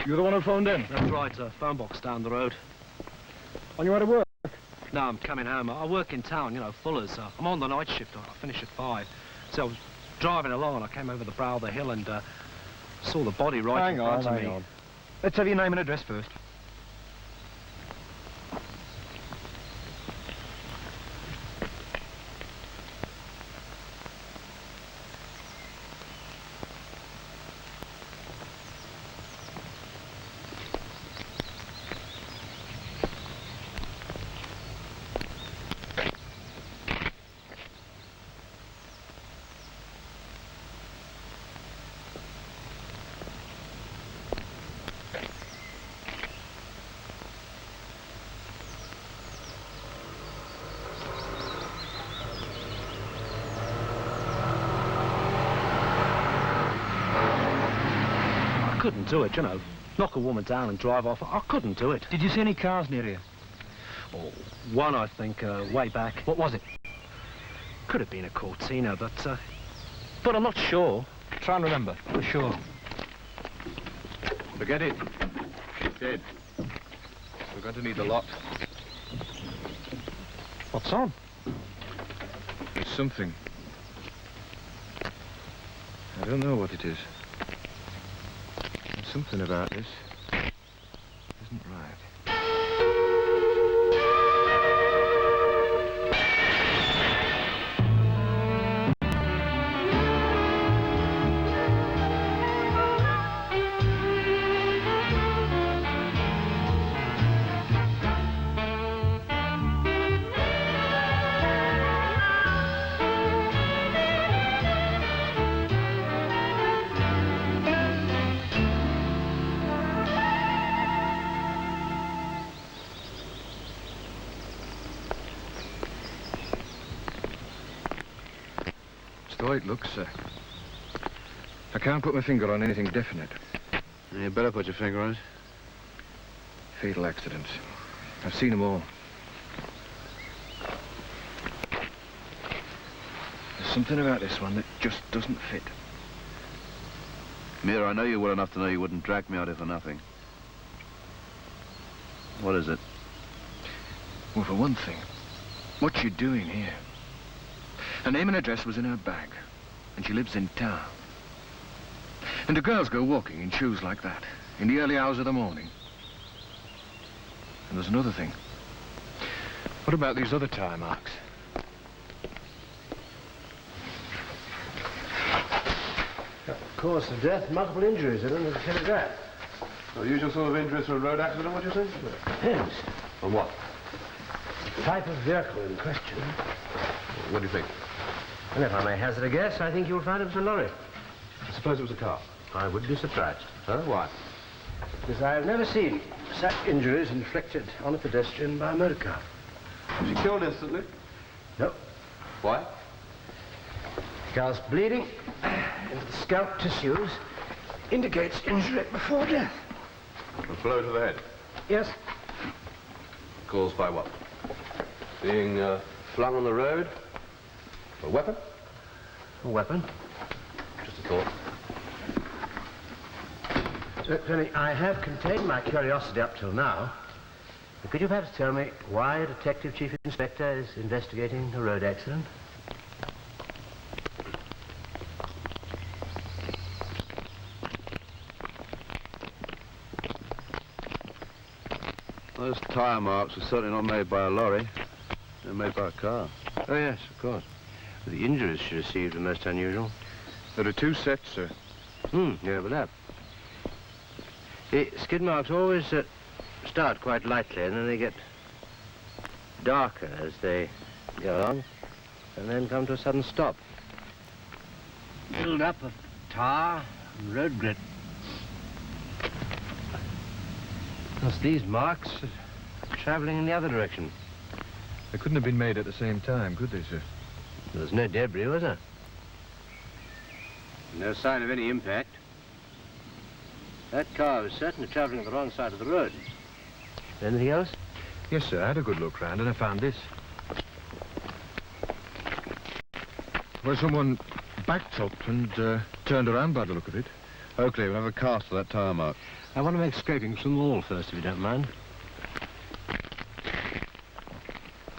You're the one who phoned in? That's right, phone box down the road. On your way to work? No, I'm coming home. I work in town, you know, Fuller's. I'm on the night shift. I finish at 5. So I was driving along and I came over the brow of the hill and saw the body right in front of me. Hang on. Let's have your name and address first. I couldn't do it, you know. Knock a woman down and drive off. I couldn't do it. Did you see any cars near you? Oh, one, I think, way back. What was it? Could have been a Cortina, but I'm not sure. Try and remember, for sure. Forget it. She's dead. We're going to need the lot. What's on? It's something. I don't know what it is. There's something about this isn't right. The way it looks, sir. I can't put my finger on anything definite. You better put your finger on it. Fatal accidents. I've seen them all. There's something about this one that just doesn't fit. Mira, I know you well enough to know you wouldn't drag me out here for nothing. What is it? Well, for one thing, what's she doing here? Her name and address was in her bag, and she lives in town. And the girls go walking in shoes like that, in the early hours of the morning. And there's another thing. What about these other tire marks? Cause of death, multiple injuries. I don't know if that. The usual sort of injuries for a road accident, what you say? Depends. On what? The type of vehicle in question. What do you think? And if I may hazard a guess, I think you'll find it was a lorry. I suppose it was a car. I would be surprised. Huh? Why? Because I have never seen such injuries inflicted on a pedestrian by a motor car. Was she killed instantly? No. Why? Because bleeding into the scalp tissues indicates injury before death. A blow to the head. Yes. Caused by what? Being flung on the road? A weapon? A weapon. Just a thought. Sir Penny, I have contained my curiosity up till now. But could you perhaps tell me why a detective chief inspector is investigating a road accident? Those tyre marks were certainly not made by a lorry. They're made by a car. Oh, yes, of course. The injuries she received are most unusual. There are 2 sets, sir. Yeah, but that. The skid marks always start quite lightly, and then they get darker as they go along, and then come to a sudden stop. Build up of tar and road grit. Because these marks are traveling in the other direction. They couldn't have been made at the same time, could they, sir? There's no debris, was there? No sign of any impact. That car was certainly traveling on the wrong side of the road. Anything else? Yes, sir. I had a good look round and I found this. Well, someone backed up and turned around by the look of it. Oakley, we'll have a cast for that tyre mark. I want to make scrapings from the wall first, if you don't mind.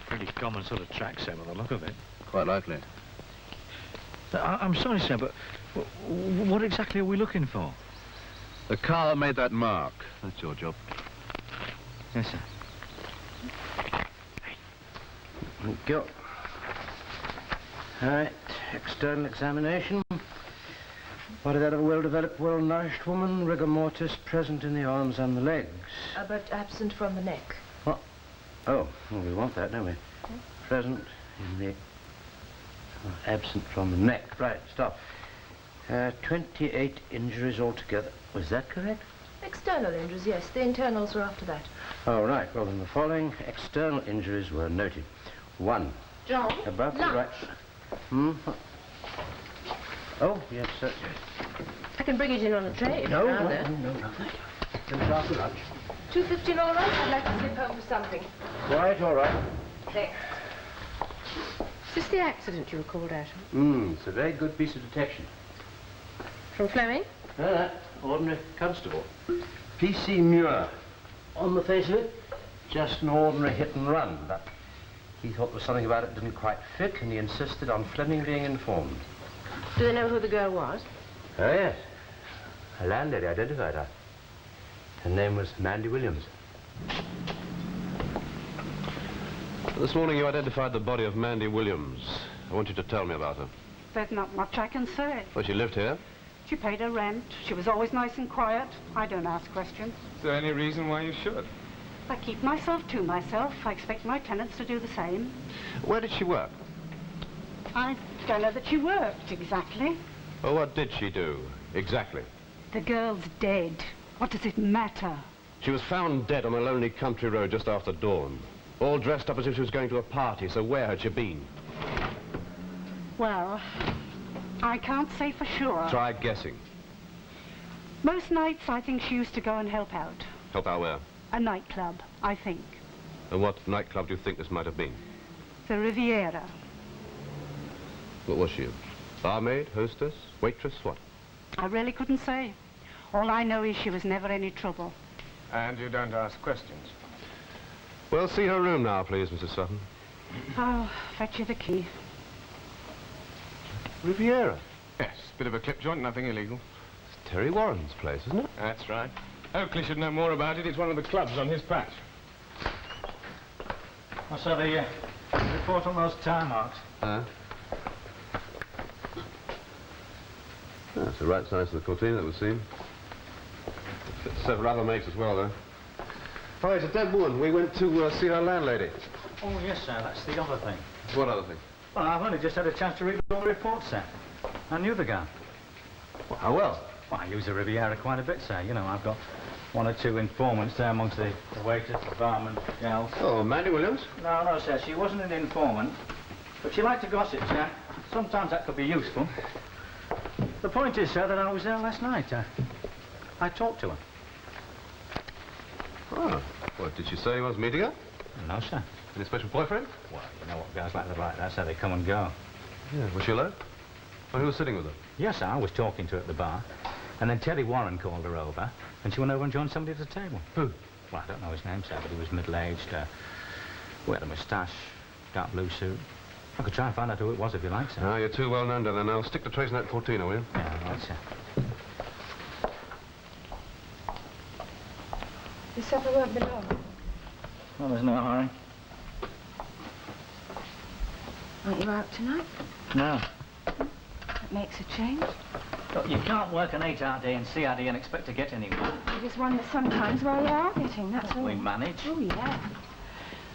Pretty common sort of track, sir, by the look of it. Quite likely. I'm sorry, sir, but what exactly are we looking for? The car that made that mark. That's your job. Yes, sir. Thank you. All right, external examination. Body that of a well-developed, well-nourished woman, rigor mortis present in the arms and the legs. But absent from the neck. What? Oh, well, we want that, don't we? Okay. Present in the... absent from the neck. Right, stop. 28 injuries altogether. Was that correct? External injuries, yes. The internals were after that. Oh, right. Well, then the following external injuries were noted. 1. John? Above the lunch. right... Hmm? Oh, yes, sir. I can bring it in on a tray. No, rather. no. Finish after lunch. 2:15 all right? I'd like to slip home for something. Right, all right. Thanks. Is this the accident you were called out of? It's a very good piece of detection. From Fleming? Ordinary constable. P.C. Muir. On the face of it, just an ordinary hit and run, but he thought there was something about it didn't quite fit, and he insisted on Fleming being informed. Do they know who the girl was? Oh, yes. A landlady identified her. Her name was Mandy Williams. This morning you identified the body of Mandy Williams. I want you to tell me about her. There's not much I can say. Well, she lived here. She paid her rent. She was always nice and quiet. I don't ask questions. Is there any reason why you should? I keep myself to myself. I expect my tenants to do the same. Where did she work? I don't know that she worked exactly. Well, what did she do, exactly? The girl's dead. What does it matter? She was found dead on a lonely country road just after dawn. All dressed up as if she was going to a party, so where had she been? Well, I can't say for sure. Try guessing. Most nights I think she used to go and help out. Help out where? A nightclub, I think. And what nightclub do you think this might have been? The Riviera. What was she? Barmaid, hostess, waitress, what? I really couldn't say. All I know is she was never any trouble. And you don't ask questions. Well, see her room now, please, Mrs. Sutton. I'll fetch you the key. Riviera? Yes, bit of a clip joint, nothing illegal. It's Terry Warren's place, isn't it? That's right. Oakley should know more about it. It's one of the clubs on his patch. I saw the report on those tyre marks. That's the right size of the Cortina that was seen. Fits several other makes as well, though. Oh, it's a dead woman. We went to see her landlady. Oh, yes, sir, that's the other thing. What other thing? Well, I've only just had a chance to read all the reports, sir. I knew the guy. Well, how well? Well, I use the Riviera quite a bit, sir. You know, I've got 1 or 2 informants there amongst the waiters, the barman, gals. Oh, Mandy Williams? No, sir, she wasn't an informant, but she liked to gossip, sir. Sometimes that could be useful. The point is, sir, that I was there last night. I talked to her. Oh, what, did she say you was meeting her? No, sir. Any special boyfriend? Well, you know what guys like that, sir, they come and go. Yeah, was she alone? Well, who was sitting with her? Yes, sir, I was talking to her at the bar. And then Terry Warren called her over, and she went over and joined somebody at the table. Who? Well, I don't know his name, sir, but he was middle-aged, we had a moustache, dark blue suit. I could try and find out who it was if you like, sir. No, you're too well known to then. I'll stick to tracing that Cortina, will you? Yeah, right, sir. The supper won't be long. Well, there's no hurry. Aren't you out tonight? No. That makes a change. Look, you can't work an 8-hour day in CRD and expect to get anywhere. You just wonder sometimes where you are getting, that's all. We manage. Oh, yeah.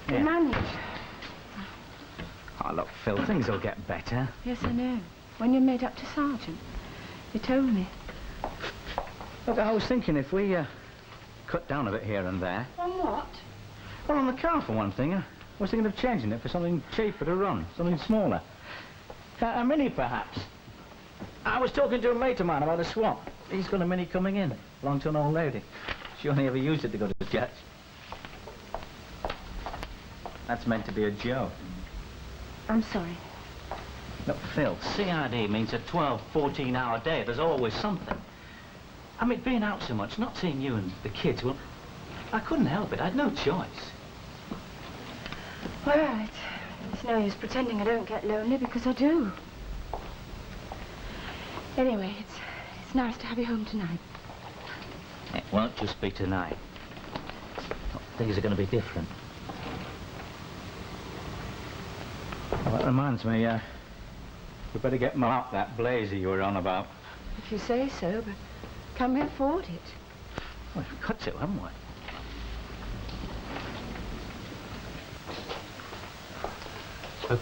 We Yeah. manage. Oh, look, Phil, things will get better. Yes, I know. When you're made up to sergeant. You told me. Look, I was thinking if we, cut down a bit here and there. On what? Well, on the car, for one thing. I was thinking of changing it for something cheaper to run, something smaller. A Mini, perhaps. I was talking to a mate of mine about a swap. He's got a Mini coming in, belonged to an old lady. She only ever used it to go to church. That's meant to be a joke. I'm sorry. Look, Phil, CRD means a 12, 14-hour day. There's always something. I mean, being out so much, not seeing you and the kids, well, I couldn't help it. I had no choice. Well, it's no use pretending I don't get lonely, because I do. Anyway, it's nice to have you home tonight. It won't just be tonight. Things are going to be different. Well, that reminds me, we better get out that blazer you were on about. If you say so, but can we afford it? Well, we've got to, haven't we?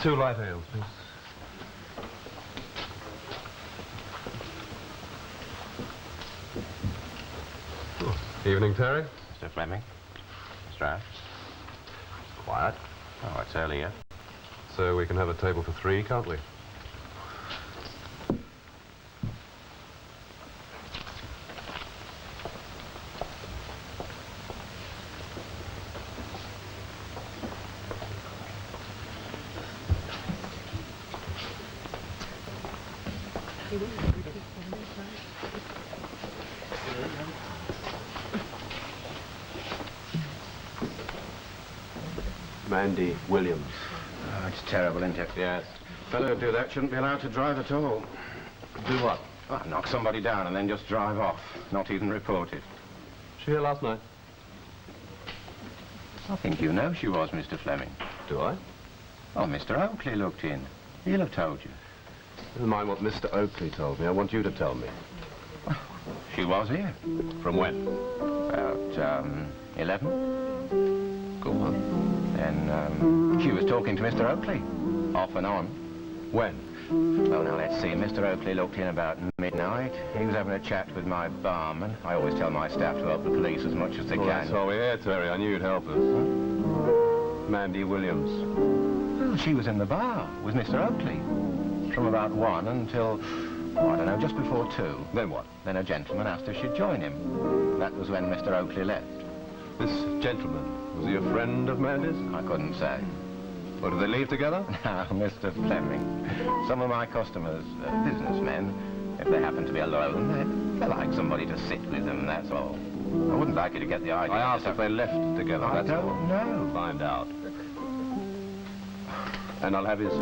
Two light ales, please. Evening, Terry. Mr. Fleming. Strauss. Quiet. Oh, it's early yet. So we can have a table for three, can't we? Mandy Williams. Oh, it's terrible, isn't it? Yes. Fellow who'd do that shouldn't be allowed to drive at all. Do what? Well, knock somebody down and then just drive off, not even report it. She here last night? I think you know she was, Mr. Fleming. Do I? Oh, Mr. Oakley looked in. He'll have told you. Never mind what Mr. Oakley told me. I want you to tell me. She was here. From when? About, 11. Go on. Then, she was talking to Mr. Oakley. Off and on. When? Well, now, let's see. Mr. Oakley looked in about midnight. He was having a chat with my barman. I always tell my staff to help the police as much as they Well, can. that's why we're here, Terry. I knew you'd help us. Mandy Williams. Well, she was in the bar with Mr. Oakley. From about 1 until, oh, I don't know, just before 2. Then what? Then a gentleman asked if she'd join him. That was when Mr. Oakley left. This gentleman, was he a friend of Mandy's? I couldn't say. Or did they leave together? Now, Mr. Fleming, some of my customers, businessmen, if they happen to be alone, they like somebody to sit with them, that's all. I wouldn't like you to get the idea. I asked if they left together, I that's all. don't know. Find out. And I'll have his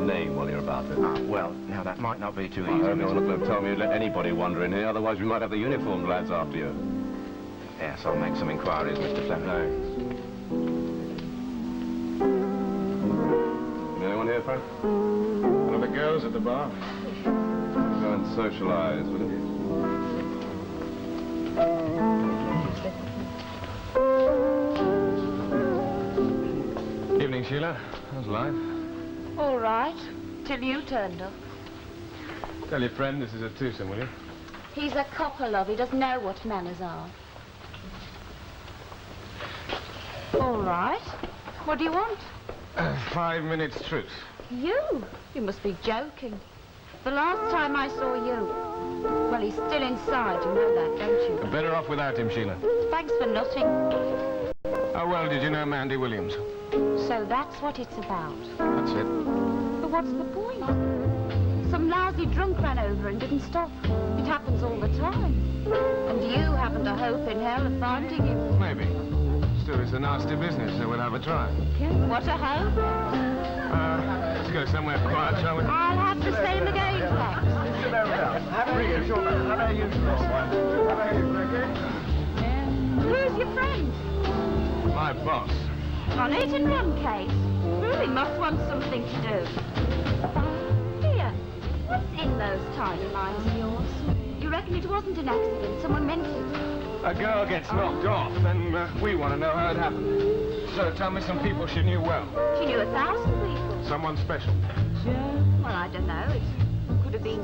name while you're about it. Ah, well, now that might not be too I easy. hope you're not going to tell me you'd let anybody wander in here, otherwise we might have the uniformed lads after you. Yes, I'll make some inquiries, Mr. Fleming. Anyone here, Frank? One of the girls at the bar. Go and socialise, will you? Evening, Sheila. How's life? All right, till you turned up. Tell your friend this is a twosome, will you? He's a copper, love. He doesn't know what manners are. All right. What do you want? 5 minutes truce. You? You must be joking. The last time I saw you... Well, he's still inside, you know that, don't you? Better off without him, Sheila. Thanks for nothing. How well did you know Mandy Williams? So that's what it's about. That's it. But what's the point? Some lousy drunk ran over and didn't stop. It happens all the time. And you haven't a hope in hell of finding him. Maybe. Still, it's a nasty business, so we'll have a try. What a hope. Let's go somewhere quiet, shall we? I'll have to stay in the game, thanks. Who's your friend? My boss. On 8 in 1 case. Really must want something to do. Here, what's in those tiny lines of yours? You reckon it wasn't an accident? Someone meant it? A girl gets knocked off, and we want to know how it happened. So tell me some people she knew well. She knew 1,000 people. Someone special. Well, I don't know. It could have been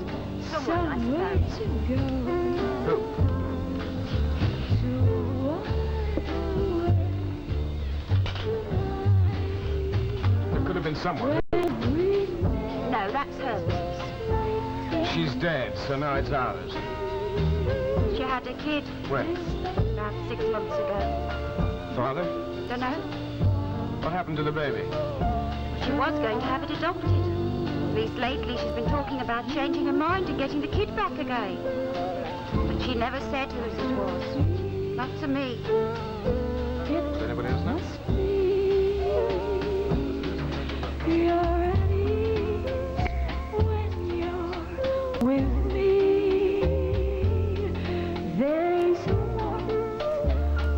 someone, I suppose. Who? There could have been someone. No, that's her business. She's dead, so now it's ours. She had a kid. When? About 6 months ago. Father? Don't know. What happened to the baby? She was going to have it adopted. At least lately she's been talking about changing her mind and getting the kid back again. But she never said whose it was. Not to me. Does anybody else know? You're at ease when you're with me. There's warmth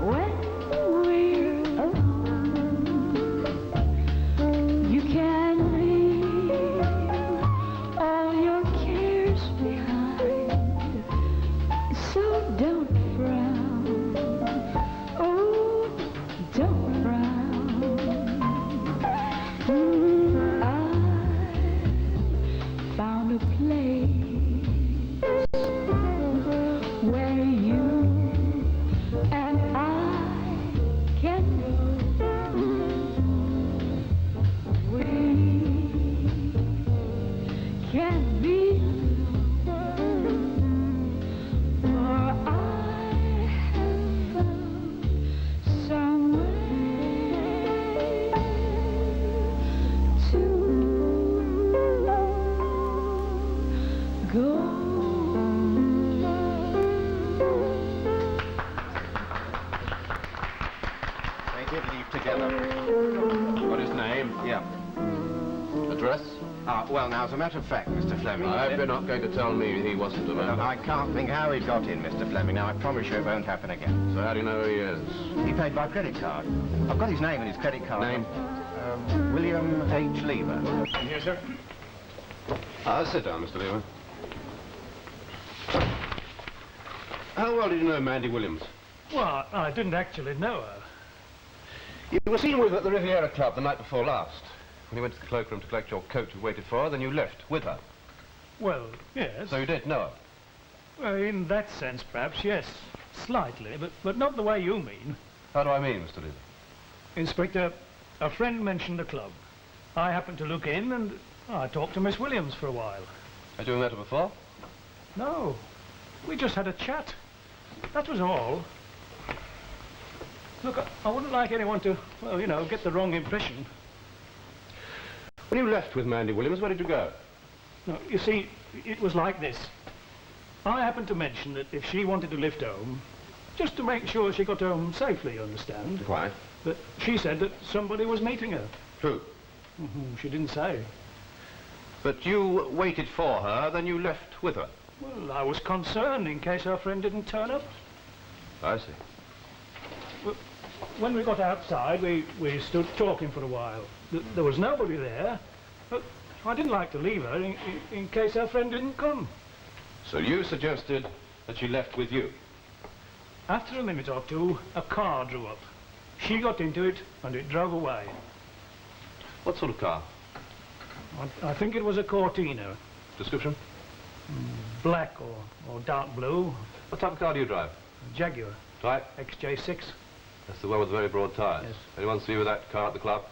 when we're alone. You can leave all your cares behind, so don't frown. Oh, don't frown. I found a place where you and I can go. We can be alone, for I have found somewhere to go. They did leave together. Got his name? Yeah. Address? Well, now, as a matter of fact, Mr. Fleming... I hope you're not going to tell me he wasn't a member. I can't think how he got in, Mr. Fleming. Now, I promise you it won't happen again. So how do you know who he is? He paid by credit card. I've got his name and his credit card. Name? William H. Lever. Here, sir. Sit down, Mr. Lever. How well did you know Mandy Williams? Well, I didn't actually know her. You were seen with her at the Riviera Club the night before last. When you went to the cloakroom to collect your coat you waited for her, then you left with her. Well, yes. So you did know her? Well, in that sense, perhaps, yes. Slightly, but not the way you mean. How do I mean, Mr. Lever? Inspector, a friend mentioned the club. I happened to look in and I talked to Miss Williams for a while. Had you met her before? No, we just had a chat. That was all. Look, I wouldn't like anyone to, well, you know, get the wrong impression. When you left with Mandy Williams, where did you go? No, you see, it was like this. I happened to mention that if she wanted to lift home, just to make sure she got home safely, you understand. Why? But she said that somebody was meeting her. Who? She didn't say. But you waited for her, then you left with her? Well, I was concerned in case her friend didn't turn up. I see. Well, when we got outside, we stood talking for a while. There was nobody there, but I didn't like to leave her in case her friend didn't come. So you suggested that she left with you? After a minute or two, a car drew up. She got into it, and it drove away. What sort of car? I think it was a Cortina. Description? Black or dark blue. What type of car do you drive? A Jaguar. Type? XJ6. That's the one with the very broad tyres? Yes. Anyone see you with that car at the club?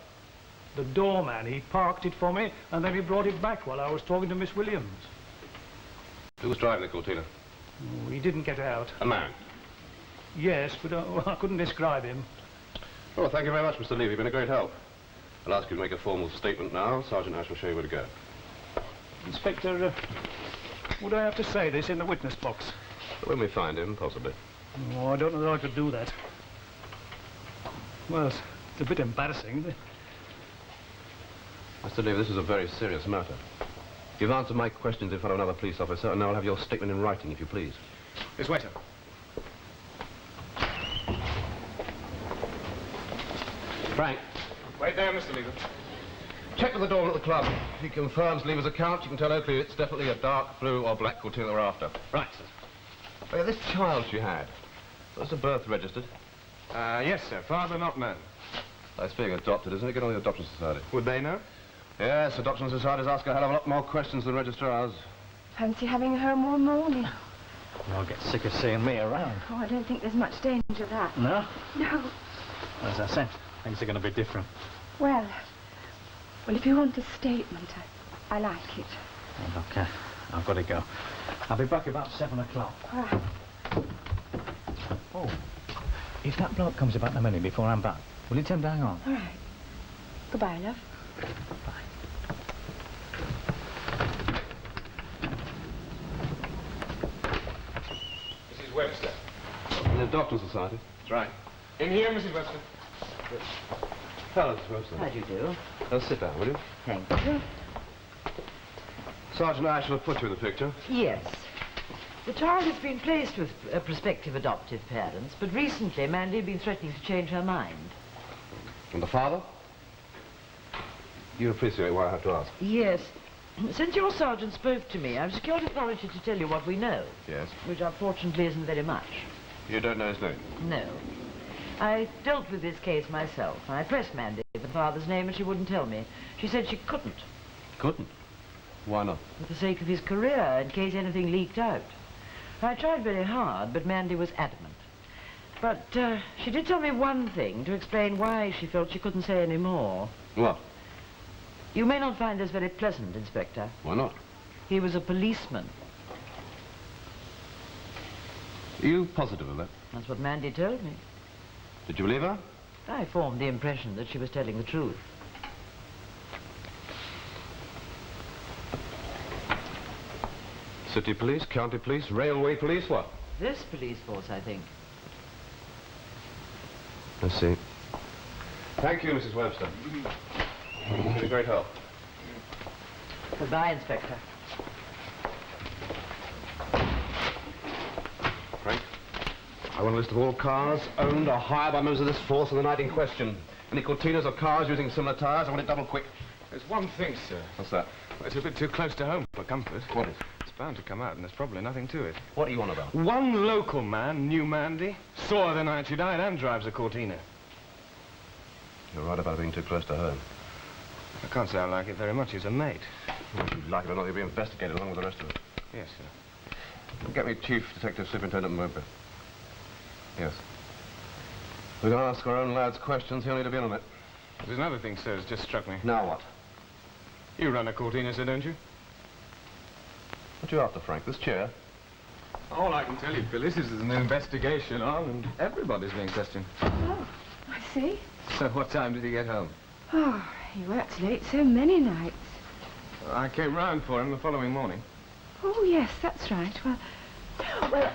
The doorman, he parked it for me, and then he brought it back while I was talking to Miss Williams. Who was driving the Cortina? Oh, he didn't get out. A man? Yes, but I couldn't describe him. Oh, thank you very much, Mr. Levy. You've been a great help. I'll ask you to make a formal statement now. Sergeant Ash will show you where to go. Inspector, would I have to say this in the witness box? When we find him, possibly. Oh, I don't know that I could do that. Well, it's a bit embarrassing. Mr. Levy, this is a very serious matter. You've answered my questions in front of another police officer, and now I'll have your statement in writing, if you please. This way, sir. Frank. Wait there, Mr. Lever. Check with the doorman at the club. If he confirms Lever's account, you can tell Oakley it's definitely a dark blue or black Cortina that we're after. Right, sir. Oh, yeah, this child she had, was the birth registered? Yes, sir. Father not known. That's being adopted, isn't it? Get on the Adoption Society. Would they know? Yes, Adoption Societies ask a hell of a lot more questions than registrars. Fancy having her all morning. I'll get sick of seeing me around. Oh, I don't think there's much danger of that. No? No. As I said, things are going to be different. Well, if you want a statement, I like it. Okay, I've got to go. I'll be back about 7 o'clock. All right. Oh, if that bloke comes about in a minute before I'm back, will you tell him to hang on? All right. Goodbye, love. Bye. The Doctor Society. That's right. In here, Mrs. Webster. Hello, Mrs. Webster. How do you do? Sit down, will you? Thank you. Sergeant Ash will put you in the picture. Yes. The child has been placed with prospective adoptive parents, but recently Mandy had been threatening to change her mind. And the father? You appreciate why I have to ask. Yes. Since your sergeant spoke to me, I've secured authority to tell you what we know. Yes. Which unfortunately isn't very much. You don't know his name? No. I dealt with this case myself. I pressed Mandy for the father's name and she wouldn't tell me. She said she couldn't. Couldn't? Why not? For the sake of his career, in case anything leaked out. I tried very hard, but Mandy was adamant. But she did tell me one thing to explain why she felt she couldn't say any more. What? You may not find this very pleasant, Inspector. Why not? He was a policeman. Are you positive of that? That's what Mandy told me. Did you believe her? I formed the impression that she was telling the truth. City police, county police, railway police, what? This police force, I think. I see. Thank you, Mrs. Webster. You've been a great help. Goodbye, Inspector. Frank, I want a list of all cars owned or hired by members of this force on the night in question. Any Cortinas or cars using similar tyres, I want it double quick. There's one thing, sir. What's that? Well, it's a bit too close to home for comfort. What is? It's bound to come out, and there's probably nothing to it. What are you on about? One local man knew Mandy, saw her the night she died, and drives a Cortina. You're right about being too close to home. I can't say I like it very much. He's a mate. Well, if you like it or not, you'll be investigated along with the rest of it. Yes, sir. Get me Chief Detective Superintendent Mowbray. Yes. We're going to ask our own lad's questions. He'll need to be on it. There's another thing, sir, that's just struck me. Now what? You run a Cortina, sir, don't you? What you after, Frank? This chair? All I can tell you, Phyllis, is there's an investigation on, and everybody's being questioned. Oh, I see. So what time did he get home? Oh, he works late so many nights. I came round for him the following morning. Oh, yes, that's right. Well,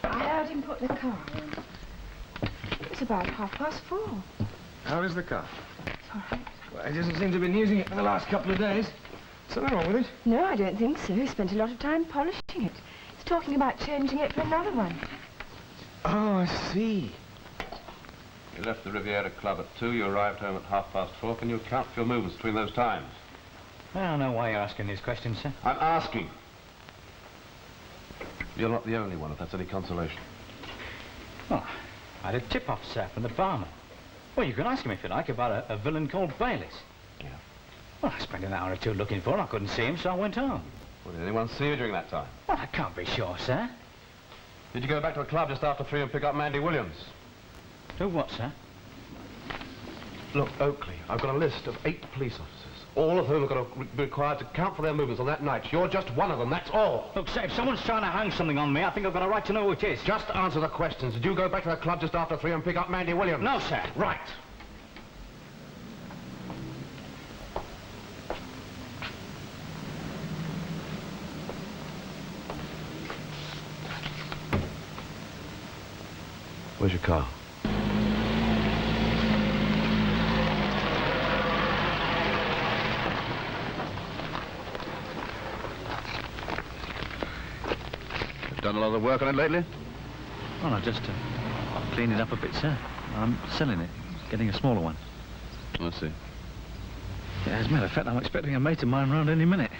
I heard him put the car in. It's about 4:30. How is the car? It's all right. Well, he doesn't seem to have been using it for the last couple of days. Something wrong with it? No, I don't think so. He spent a lot of time polishing it. He's talking about changing it for another one. Oh, I see. You left the Riviera Club at 2, you arrived home at 4:30. Can you account for your movements between those times? I don't know why you're asking these questions, sir. I'm asking. You're not the only one, if that's any consolation. Oh, I had a tip-off, sir, from the barman. Well, you can ask him if you like about a villain called Bayliss. Yeah. Well, I spent an hour or two looking for him. I couldn't see him, so I went home. Well, did anyone see you during that time? Well, I can't be sure, sir. Did you go back to the club just after 3 and pick up Mandy Williams? Do what, sir? Look, Oakley, I've got a list of 8 police officers, all of whom are going to be required to count for their movements on that night. You're just one of them, that's all. Look, sir, if someone's trying to hang something on me, I think I've got a right to know who it is. Just answer the questions. Did you go back to the club just after 3 and pick up Mandy Williams? No, sir. Right. Where's your car? Done a lot of work on it lately? Well, I just cleaned it up a bit, sir. I'm selling it, getting a smaller one. I see. Yeah, as a matter of fact, I'm expecting a mate of mine round any minute.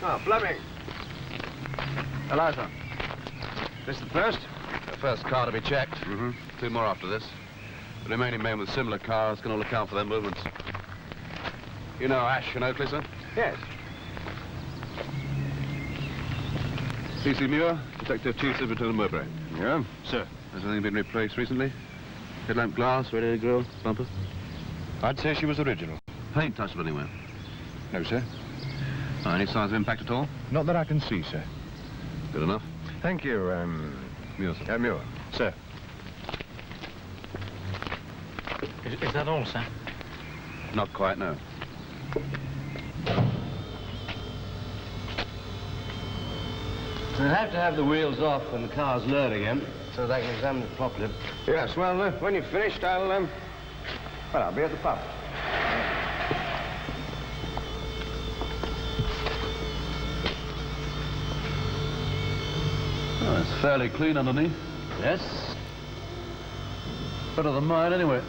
Ah, Fleming. Hello, sir. This is the first? The first car to be checked. Mm-hmm. 2 more after this. The remaining men with similar cars can all account for their movements. You know Ash and Oakley, sir? Yes. C.C. Muir, Detective Chief Superintendent Mowbray. Yeah? Sir. Has anything been replaced recently? Headlamp glass, radiator grille, bumper? I'd say she was original. Paint touchable anywhere? No, sir. Oh, any signs of impact at all? Not that I can see, sir. Good enough. Thank you, Muir, sir. Muir. Sir. Is that all, sir? Not quite, no. They'll have to have the wheels off when the car's lowered again, so they can examine it properly. Yes, well, when you've finished, I'll be at the pub. Oh, it's fairly clean underneath. Yes? Better than mine, anyway.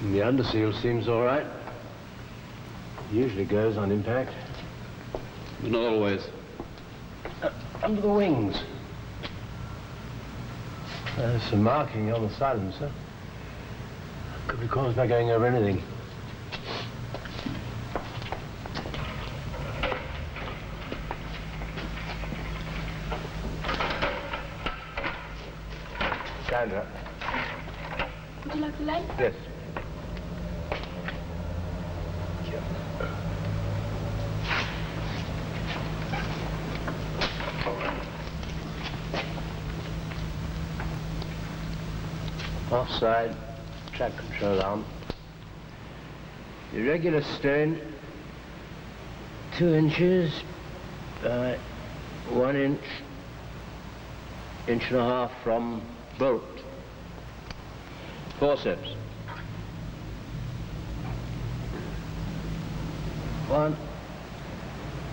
The underseal seems all right. Usually goes on impact. But not always. Under the wings. There's some marking on the side of them, sir. Could be caused by going over anything. Sandra. Would you like the leg? Yes. Offside, track control arm. Irregular stone, 2 inches by 1 inch, 1.5 inches from bolt. Forceps. 1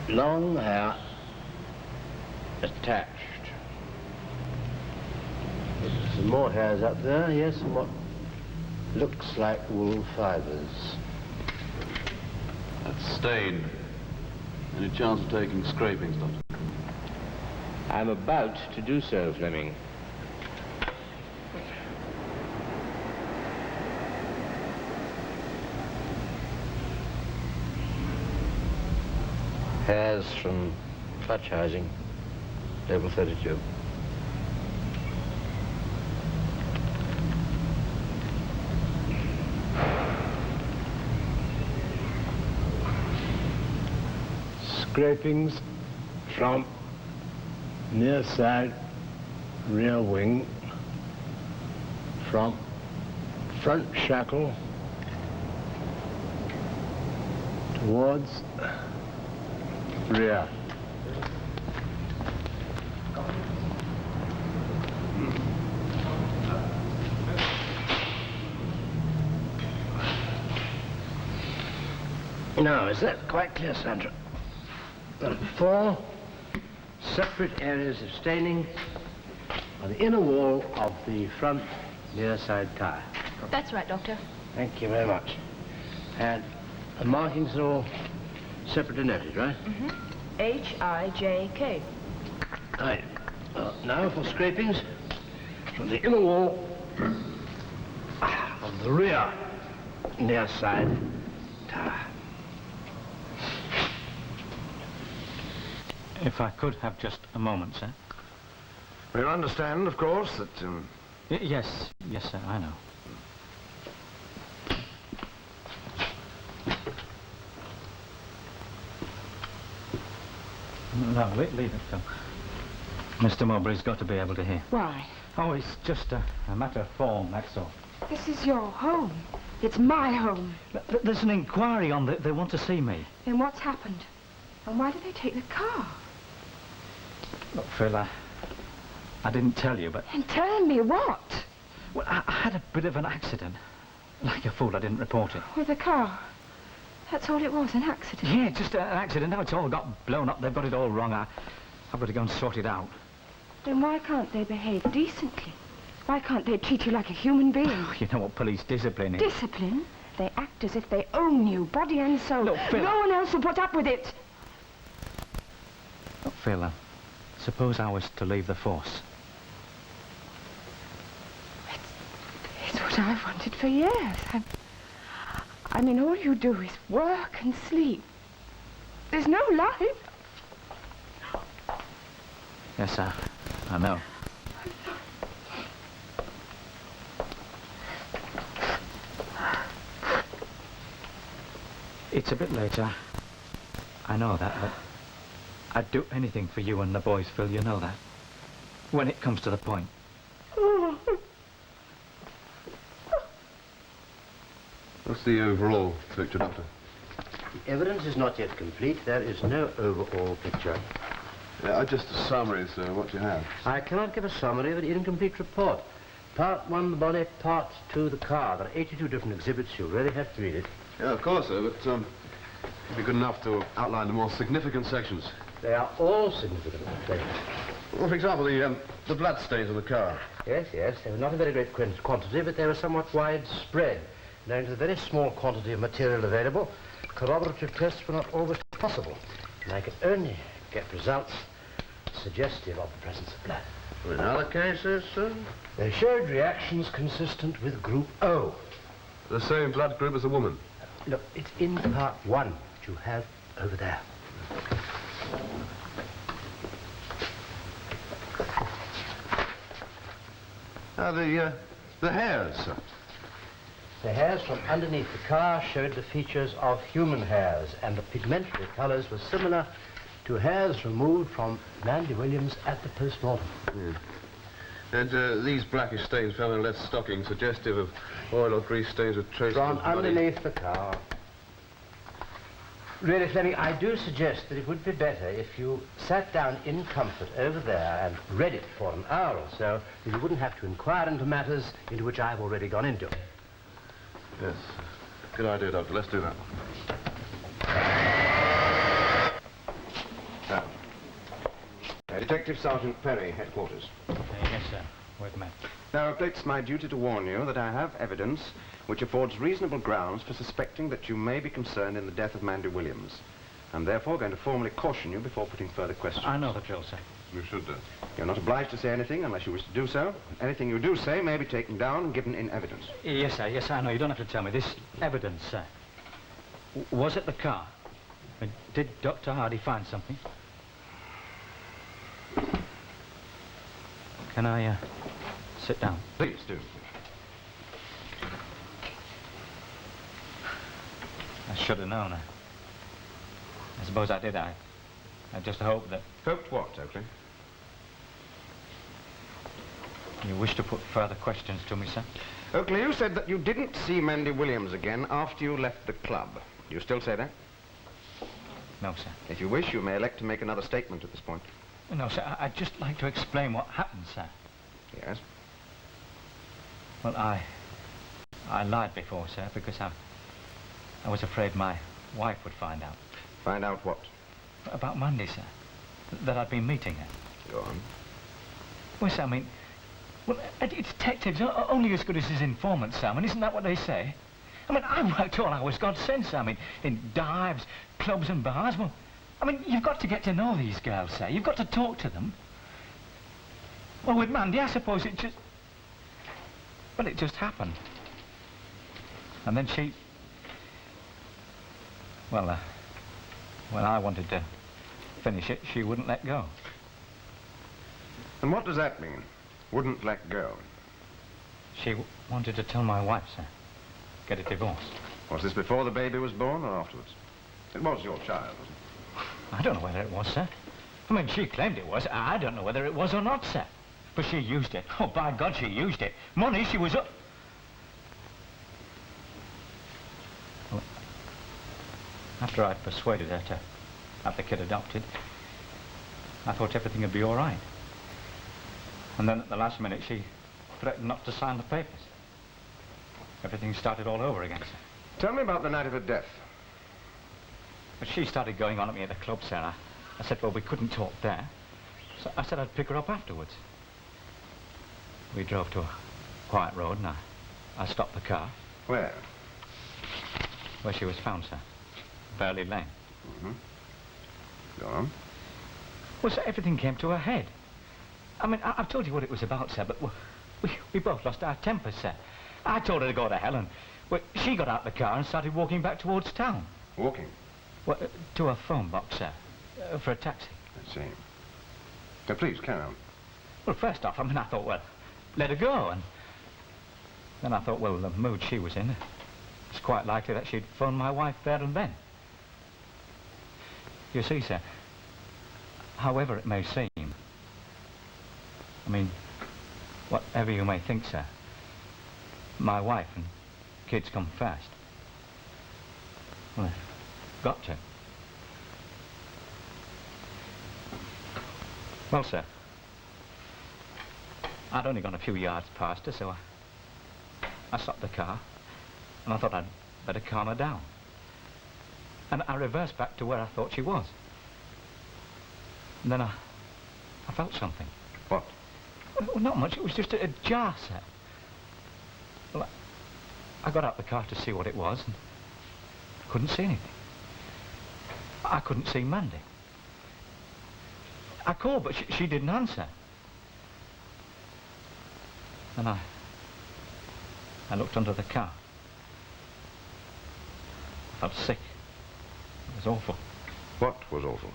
long hair attached. Some more hairs up there, yes, and what looks like wool fibers. That's stained. Any chance of taking scrapings, Doctor? I'm about to do so, Fleming. Hairs from clutch housing, level 32. Scrapings from near side rear wing, from front shackle towards rear. Now, is that quite clear, Sandra? There are 4 separate areas of staining on the inner wall of the front near side tyre. That's right, Doctor. Thank you very much. And the markings are all separately noted, right? Mm-hmm. H-I-J-K. Right. Now for scrapings from the inner wall of the rear near side tyre. If I could have just a moment, sir. We'll understand, of course, that... Yes, sir, I know. No, leave it, Phil. Mr. Mowbray's got to be able to hear. Why? Oh, it's just a matter of form, that's all. This is your home. It's my home. There's an inquiry on that. They want to see me. Then what's happened? And why did they take the car? Look, Phil, I didn't tell you, but... And tell me what? Well, I had a bit of an accident. Like a fool, I didn't report it. With the car? That's all it was, an accident? Yeah, just an accident. Now it's all got blown up. They've got it all wrong. I've got to go and sort it out. Then why can't they behave decently? Why can't they treat you like a human being? Oh, you know what police discipline is. Discipline? They act as if they own you, body and soul. Look, Phil... No one else will put up with it. Look, Phil, suppose I was to leave the force. It's what I've wanted for years. I mean, all you do is work and sleep. There's no life. Yes, sir. I know. It's a bit later. I know that, but I'd do anything for you and the boys, Phil, you know that. When it comes to the point. What's the overall picture, Doctor? The evidence is not yet complete. There is no overall picture. Just a summary, sir, what you have. I cannot give a summary of an incomplete report. Part 1, the body, Part 2, the car. There are 82 different exhibits. You really have to read it. Yeah, of course, sir, but it'd be good enough to outline the more significant sections. They are all significant sections. Well, for example, the blood stains on the car. Yes, yes. They were not a very great quantity, but they were somewhat widespread. And owing to the very small quantity of material available, corroborative tests were not always possible. And I could only get results suggestive of the presence of blood. In other cases, sir? They showed reactions consistent with Group O. The same blood group as the woman? Look, it's in Part 1 that you have over there. The hairs, sir. The hairs from underneath the car showed the features of human hairs, and the pigmentary colors were similar to hairs removed from Mandy Williams at the post-mortem. Yeah. And these blackish stains found in left stocking, suggestive of oil or grease stains with traces From of bloody... underneath the car. Really, Fleming, I do suggest that it would be better if you sat down in comfort over there and read it for an hour or so, that you wouldn't have to inquire into matters into which I've already gone into. Yes. Good idea, Doctor. Let's do that. Now, Detective Sergeant Perry, headquarters. Yes, sir. With me. Now, it's my duty to warn you that I have evidence which affords reasonable grounds for suspecting that you may be concerned in the death of Mandy Williams. I'm therefore going to formally caution you before putting further questions. I know the drill, sir. You should do. You're not obliged to say anything unless you wish to do so. Anything you do say may be taken down and given in evidence. Yes, sir. Yes, I know. You don't have to tell me. This evidence, sir. Was it the car? Did Dr. Hardy find something? Can I, sit down? Please do. I should have known. I suppose I did. I just hoped that... Hoped what, Oakley? You wish to put further questions to me, sir? Oakley, you said that you didn't see Mandy Williams again after you left the club. Do you still say that? No, sir. If you wish, you may elect to make another statement at this point. No, sir. I'd just like to explain what happened, sir. Yes? Well, I lied before, sir, because I was afraid my wife would find out. Find out what? About Monday, sir. That I'd been meeting her. Go on. Well, sir, I mean... Well, detectives are only as good as his informants, sir. I mean, isn't that what they say? I mean, I worked all hours God sent, sir. I mean, in dives, clubs and bars. Well, I mean, you've got to get to know these girls, sir. You've got to talk to them. Well, with Mandy, I suppose it just... Well, it just happened. And then she... Well, when I wanted to finish it, she wouldn't let go. And what does that mean? Wouldn't let go? She wanted to tell my wife, sir. Get a divorce. Was this before the baby was born or afterwards? It was your child, wasn't it? I don't know whether it was, sir. I mean, she claimed it was. I don't know whether it was or not, sir. But she used it. Oh, by God, she used it. Money, she was up... Well, after I'd persuaded her to have the kid adopted, I thought everything would be all right. And then at the last minute, she threatened not to sign the papers. Everything started all over again, sir. Tell me about the night of her death. But she started going on at me at the club, sir. I said, well, we couldn't talk there. So I said I'd pick her up afterwards. We drove to a quiet road, and I stopped the car. Where? Where she was found, sir. Burley Lane. Mm-hmm. Go on. Well, sir, everything came to a head. I mean, I've told you what it was about, sir, but we both lost our tempers, sir. I told her to go to hell, and well, she got out the car and started walking back towards town. Walking? Well, to a phone box, sir, for a taxi. I see. So please, carry on. Well, first off, I mean, I thought, well, let her go, and then I thought, well, the mood she was in, it's quite likely that she'd phone my wife there and then. You see, sir, however it may seem, I mean, whatever you may think, sir, my wife and kids come first. Well, they've got to. Well, sir, I'd only gone a few yards past her, so I stopped the car, and I thought I'd better calm her down. And I reversed back to where I thought she was. And then I felt something. What? Well, not much. It was just a jar, sir. Well, I got out the car to see what it was, and couldn't see anything. I couldn't see Mandy. I called, but she didn't answer. And I looked under the car. I felt sick. It was awful. What was awful?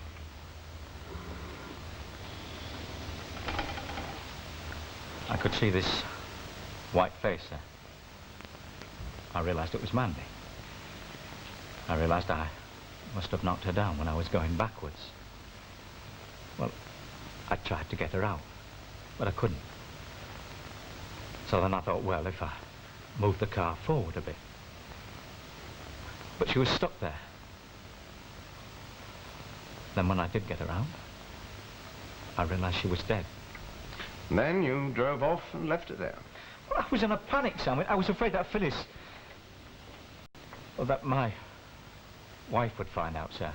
I could see this white face there. I realized it was Mandy. I realized I must have knocked her down when I was going backwards. Well, I tried to get her out, but I couldn't. So then I thought, well, if I moved the car forward a bit. But she was stuck there. Then when I did get her out, I realized she was dead. And then you drove off and left her there. Well, I was in a panic, Sam. I was afraid that Phyllis... Well, that my wife would find out, sir.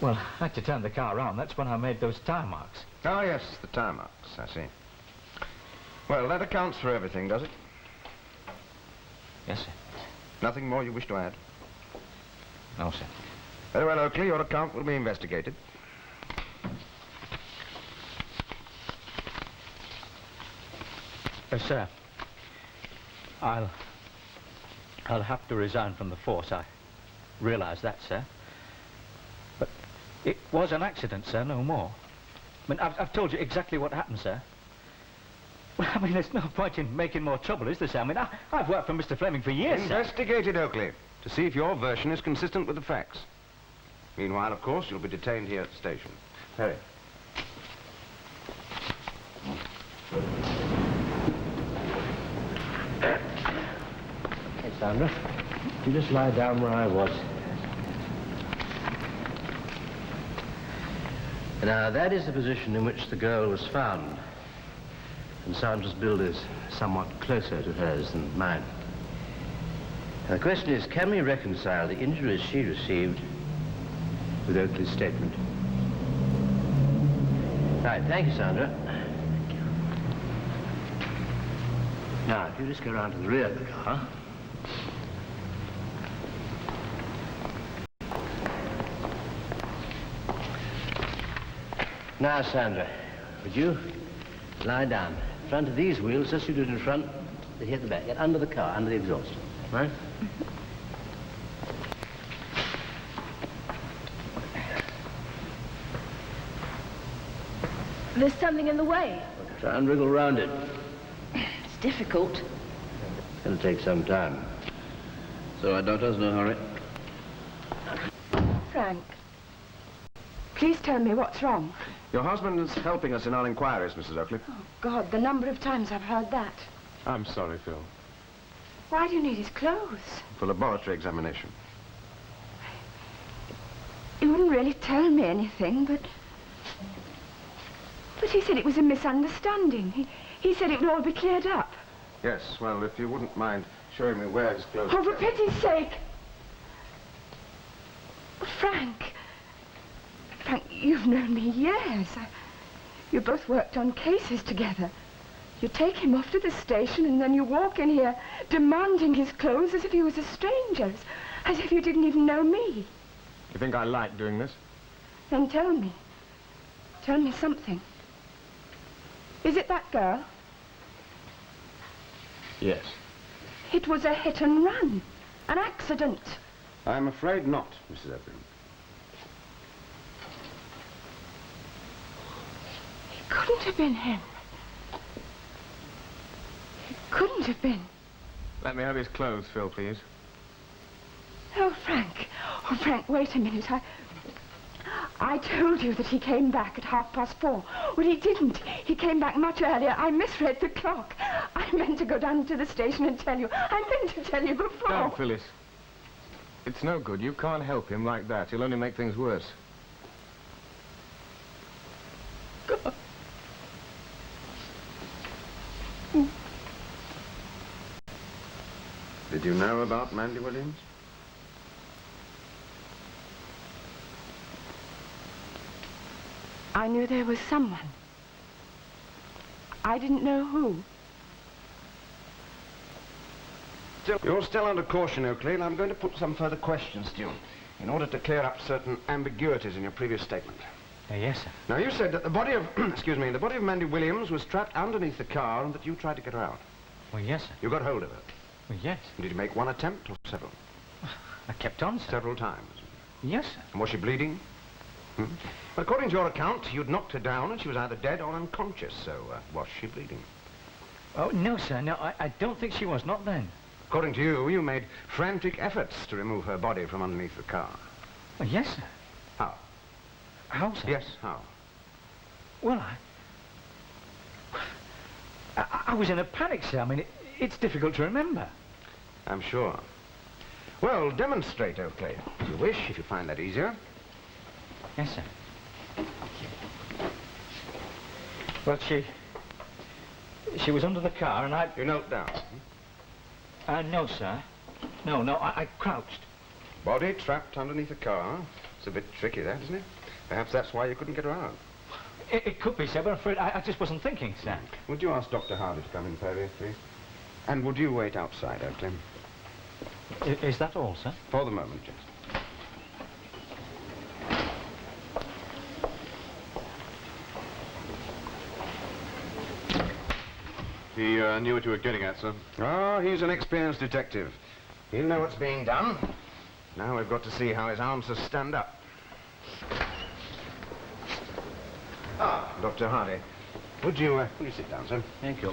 Well, I had to turn the car around. That's when I made those tire marks. Oh, yes, the tire marks, I see. Well, that accounts for everything, does it? Yes, sir. Nothing more you wish to add? No, sir. Very well, Oakley, your account will be investigated. Yes, sir. I'll have to resign from the force. I realize that, sir. But it was an accident, sir, no more. I mean, I've told you exactly what happened, sir. Well, I mean, there's no point in making more trouble, is there, sir? I mean, I've worked for Mr. Fleming for years, sir. Investigated, Oakley, to see if your version is consistent with the facts. Meanwhile, of course, you'll be detained here at the station. Hurry. Hey, Sandra, you just lie down where I was. Now, that is the position in which the girl was found. And Sandra's build is somewhat closer to hers than mine. Now, the question is, can we reconcile the injuries she received with Oakley's statement? Right, thank you, Sandra. Thank you. Now, if you just go around to the rear of the car. Now, Sandra, would you lie down in front of these wheels, just as you did in front, then hit the back. Get under the car, under the exhaust. Right? There's something in the way. Try and wriggle around it. It's difficult. It'll take some time. So, Doctor, no hurry. Frank, please tell me what's wrong. Your husband is helping us in our inquiries, Mrs. Oakley. Oh, God, the number of times I've heard that. I'm sorry, Phil. Why do you need his clothes? For laboratory examination. He wouldn't really tell me anything, but he said it was a misunderstanding. He said it would all be cleared up. Yes, well, if you wouldn't mind showing me where his clothes... Oh, for pity's sake! Frank, you've known me years. You both worked on cases together. You take him off to the station and then you walk in here demanding his clothes as if he was a stranger, as if you didn't even know me. You think I like doing this? Then tell me. Tell me something. Is it that girl? Yes. It was a hit and run. An accident. I'm afraid not, Mrs. Oakley. It couldn't have been him. It couldn't have been. Let me have his clothes, Phil, please. Oh, Frank. Oh, Frank, wait a minute. I told you that he came back at 4:30. Well, he didn't. He came back much earlier. I misread the clock. I meant to go down to the station and tell you. I meant to tell you before. Don't, Phyllis. It's no good. You can't help him like that. He'll only make things worse. God. Did you know about Mandy Williams? I knew there was someone. I didn't know who. You're still under caution, Oakley, and I'm going to put some further questions to you in order to clear up certain ambiguities in your previous statement. Yes, sir. Now, you said that the body of, the body of Mandy Williams was trapped underneath the car and that you tried to get her out. Well, yes, sir. You got hold of her? Well, yes. Did you make one attempt or several? I kept on, sir. Several times? Yes, sir. And was she bleeding? Hmm? Well, according to your account, you'd knocked her down and she was either dead or unconscious, so was she bleeding? Oh, no, sir. No, I don't think she was. Not then. According to you, you made frantic efforts to remove her body from underneath the car. Well, yes, sir. How? How, sir? Yes, how? Well, I was in a panic, sir. I mean, it's difficult to remember. I'm sure. Well, demonstrate, Oakley, if you wish, if you find that easier. Yes, sir. Well, she was under the car and I... You knelt down? No, sir. No, I crouched. Body trapped underneath the car. It's a bit tricky, that, isn't it? Perhaps that's why you couldn't get her out. It could be, sir, but I'm afraid I just wasn't thinking, sir. Would you ask Dr. Hardy to come in, Perry, please? And would you wait outside, Oakley? Is that all, sir? For the moment, yes. He knew what you were getting at, sir. Oh, he's an experienced detective. He'll know what's being done. Now we've got to see how his answers stand up. Ah, Dr. Hardy. Would you sit down, sir? Thank you.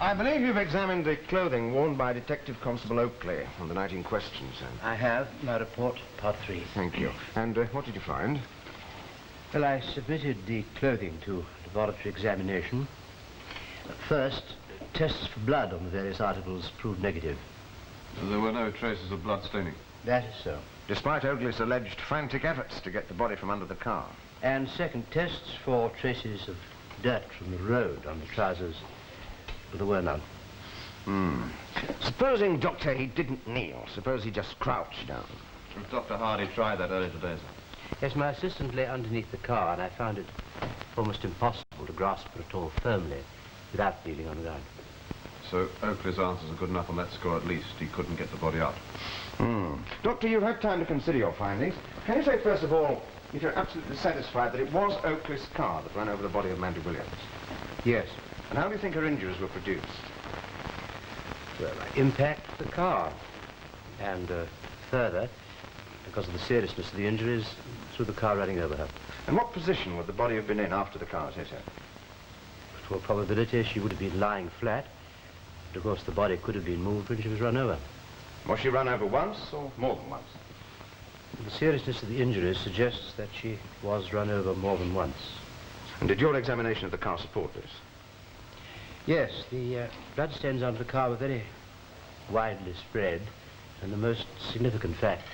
I believe you've examined the clothing worn by Detective Constable Oakley on the night in question, sir. I have. My report, part 3. Thank you. And what did you find? Well, I submitted the clothing to laboratory examination. First, tests for blood on the various articles proved negative. There were no traces of blood staining? That is so. Despite Oakley's alleged frantic efforts to get the body from under the car. And second, tests for traces of dirt from the road on the trousers. But there were none. Supposing, Doctor, he didn't kneel. Suppose he just crouched down. Dr. Hardy tried that earlier today, sir. Yes, my assistant lay underneath the car, and I found it almost impossible to grasp her at all firmly without kneeling on the ground. So Oakley's answers are good enough on that score at least. He couldn't get the body out. Doctor, you've had time to consider your findings. Can you say, first of all, if you're absolutely satisfied that it was Oakley's car that ran over the body of Mandy Williams? Yes. And how do you think her injuries were produced? Well, impact of the car. And further, because of the seriousness of the injuries, through the car running over her. And what position would the body have been in after the car hit her? To all probability, she would have been lying flat. But of course, the body could have been moved when she was run over. Was she run over once or more than once? The seriousness of the injuries suggests that she was run over more than once. And did your examination of the car support this? Yes, the bloodstains on the car were very widely spread, and the most significant fact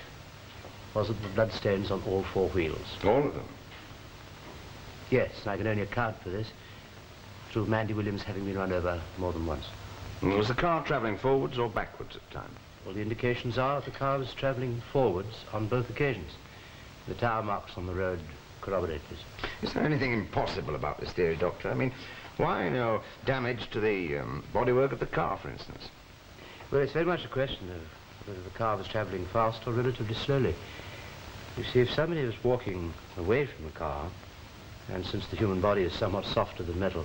was that the bloodstains on all 4 wheels. All of them? Yes, and I can only account for this through Mandy Williams having been run over more than once. And was the car travelling forwards or backwards at the time? Well, the indications are that the car was travelling forwards on both occasions. The tire marks on the road corroborate this. Is there anything impossible about this theory, Doctor? I mean, why no damage to the bodywork of the car, for instance? Well, it's very much a question of whether the car was travelling fast or relatively slowly. You see, if somebody was walking away from the car, and since the human body is somewhat softer than metal,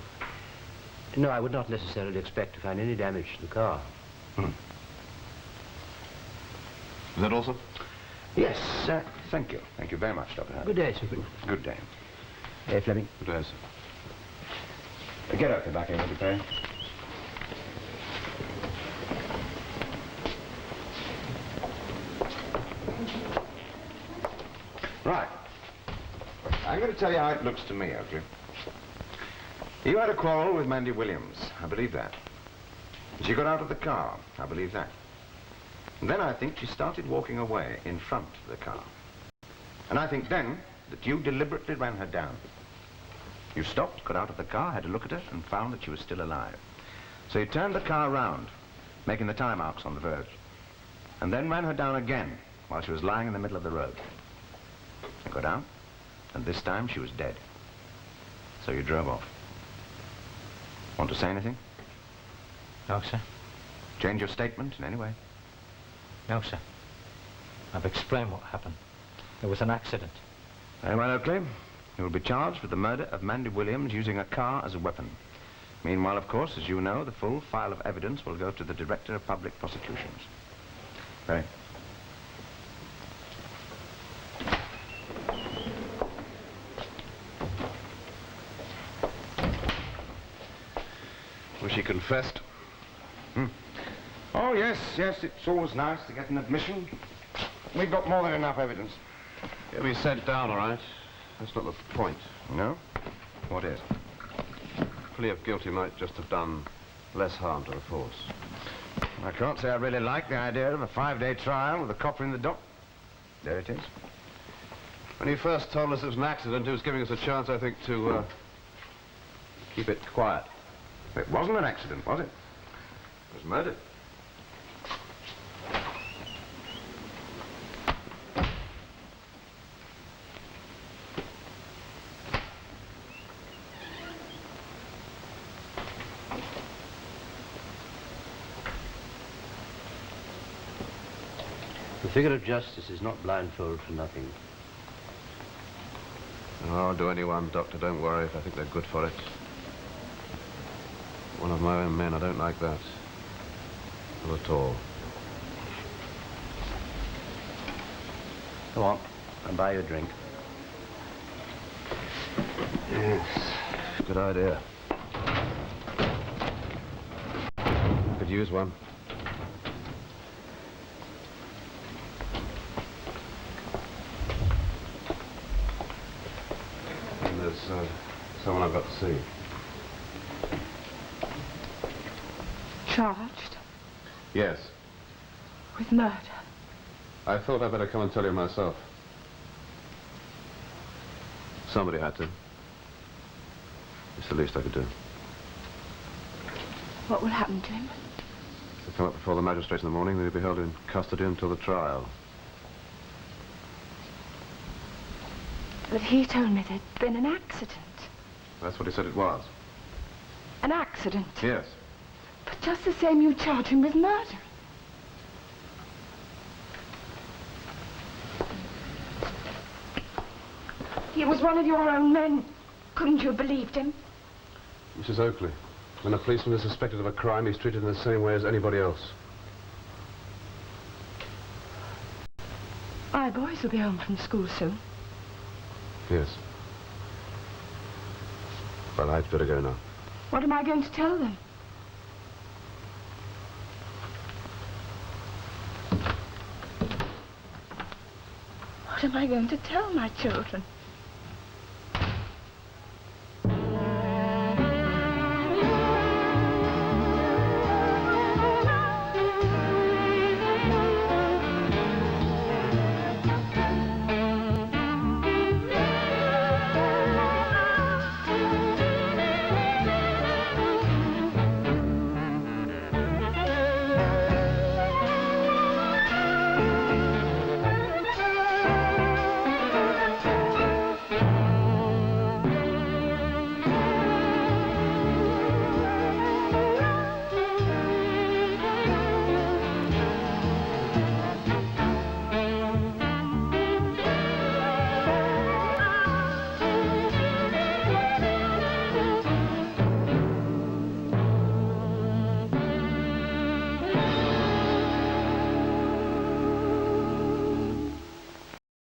no, I would not necessarily expect to find any damage to the car. Is that all, sir? Yes, thank you. Thank you very much, Dr. Hardy. Good day, sir. Good day. Hey, Fleming. Good day, sir. Get out the back end, would you, Perry? Right. I'm going to tell you how it looks to me, Oakley. You had a quarrel with Mandy Williams. I believe that. She got out of the car. I believe that. And then I think she started walking away in front of the car. And I think then that you deliberately ran her down. You stopped, got out of the car, had a look at her, and found that she was still alive. So you turned the car round, making the tire marks on the verge, and then ran her down again while she was lying in the middle of the road. You got out, and this time she was dead. So you drove off. Want to say anything? No, sir. Change your statement in any way? No, sir. I've explained what happened. It was an accident. Very well, Oakley. You will be charged with the murder of Mandy Williams using a car as a weapon. Meanwhile, of course, as you know, the full file of evidence will go to the Director of Public Prosecutions. Right. Well, she confessed. Oh, yes, it's always nice to get an admission. We've got more than enough evidence. He'll be sent down, all right. That's not the point. No? What is? Plea of guilty might just have done less harm to the force. I can't say I really like the idea of a 5-day trial with a copper in the dock. There it is. When he first told us it was an accident, he was giving us a chance, I think, to keep it quiet. It wasn't an accident, was it? It was murder. The figure of justice is not blindfold for nothing. Oh, do anyone, Doctor. Don't worry if I think they're good for it. One of my own men, I don't like that. Not at all. Come on, I'll buy you a drink. Yes, good idea. Could use one. And there's someone I've got to see. Charged Yes. with murder. I thought I'd better come and tell you myself. Somebody had to. It's the least I could do. What will happen to him? He'll come up before the magistrate in the morning, then he'll be held in custody until the trial. But he told me there'd been an accident. That's what he said it was. An accident? Yes. But just the same, you charge him with murder. He was one of your own men. Couldn't you have believed him? Mrs. Oakley, when a policeman is suspected of a crime, he's treated in the same way as anybody else. My boys will be home from school soon. Yes. Well, I'd better go now. What am I going to tell them? What am I going to tell my children?